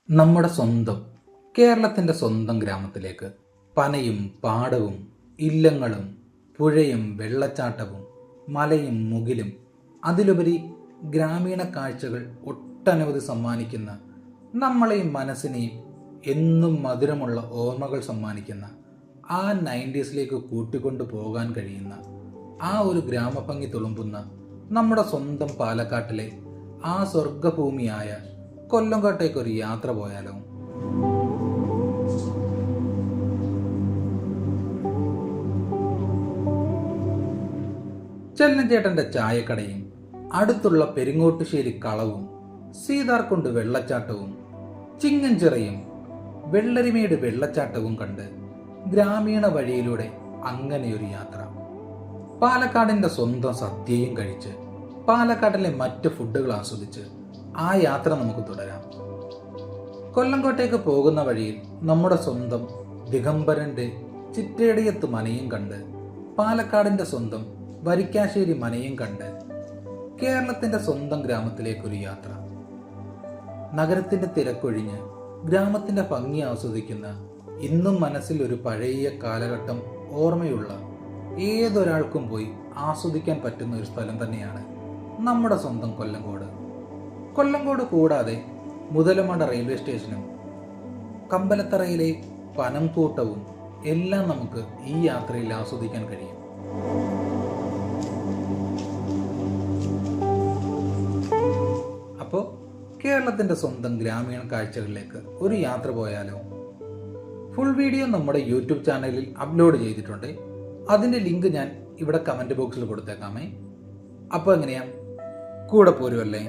നമ്മുടെ സ്വന്തം കേരളത്തിൻ്റെ സ്വന്തം ഗ്രാമത്തിലേക്ക് പനയും പാടവും ഇല്ലങ്ങളും പുഴയും വെള്ളച്ചാട്ടവും മലയും മുകിലും അതിലുപരി ഗ്രാമീണ കാഴ്ചകൾ ഒട്ടനവധി സമ്മാനിക്കുന്ന നമ്മളെയും മനസ്സിനെയും എന്നും മധുരമുള്ള ഓർമ്മകൾ സമ്മാനിക്കുന്ന ആ 90s കൂട്ടിക്കൊണ്ടു പോകാൻ കഴിയുന്ന ആ ഒരു ഗ്രാമഭംഗി തുളുമ്പുന്ന നമ്മുടെ സ്വന്തം പാലക്കാട്ടിലെ ആ സ്വർഗഭൂമിയായ കൊല്ലങ്കോട്ടേക്ക് ഒരു യാത്ര പോയാലോ? ചെല്ലഞ്ചേട്ടൻ്റെ ചായക്കടയും അടുത്തുള്ള പെരിങ്ങോട്ടുശ്ശേരി കളവും സീതാർകുണ്ട് വെള്ളച്ചാട്ടവും ചിങ്ങഞ്ചിറയും വെള്ളരിമേട് വെള്ളച്ചാട്ടവും കണ്ട് ഗ്രാമീണ വഴിയിലൂടെ അങ്ങനെയൊരു യാത്ര. പാലക്കാടിൻ്റെ സ്വന്തം സദ്യയും കഴിച്ച് പാലക്കാട്ടിലെ മറ്റ് ഫുഡുകൾ ആസ്വദിച്ച് ആ യാത്ര നമുക്ക് തുടരാം. കൊല്ലങ്കോട്ടേക്ക് പോകുന്ന വഴിയിൽ നമ്മുടെ സ്വന്തം ദിഗംബരൻ്റെ ചിറ്റേടിയത്ത് മനയും കണ്ട് പാലക്കാടിൻ്റെ സ്വന്തം വരിക്കാശ്ശേരി മനയും കണ്ട് കേരളത്തിൻ്റെ സ്വന്തം ഗ്രാമത്തിലേക്കൊരു യാത്ര. നഗരത്തിൻ്റെ തിരക്കൊഴിഞ്ഞ് ഗ്രാമത്തിൻ്റെ ഭംഗി ആസ്വദിക്കുന്ന ഇന്നും മനസ്സിൽ ഒരു പഴയ കാലഘട്ടം ഓർമ്മയുള്ള ഏതൊരാൾക്കും പോയി ആസ്വദിക്കാൻ പറ്റുന്ന ഒരു സ്ഥലം തന്നെയാണ് നമ്മുടെ സ്വന്തം കൊല്ലങ്കോട്. കൊല്ലങ്കോട് കൂടാതെ മുതലമട റെയിൽവേ സ്റ്റേഷനും കമ്പലത്തറയിലെ പനംകൂട്ടവും എല്ലാം നമുക്ക് ഈ യാത്രയിൽ ആസ്വദിക്കാൻ കഴിയും. അപ്പോൾ കേരളത്തിൻ്റെ സ്വന്തം ഗ്രാമീണ കാഴ്ചകളിലേക്ക് ഒരു യാത്ര പോയാലോ? ഫുൾ വീഡിയോ നമ്മുടെ യൂട്യൂബ് ചാനലിൽ അപ്ലോഡ് ചെയ്തിട്ടുണ്ട്. അതിൻ്റെ ലിങ്ക് ഞാൻ ഇവിടെ കമൻറ്റ് ബോക്സിൽ കൊടുത്തേക്കാമേ. അപ്പോൾ എങ്ങനെയാ, കൂടെ പോരുമല്ലേ?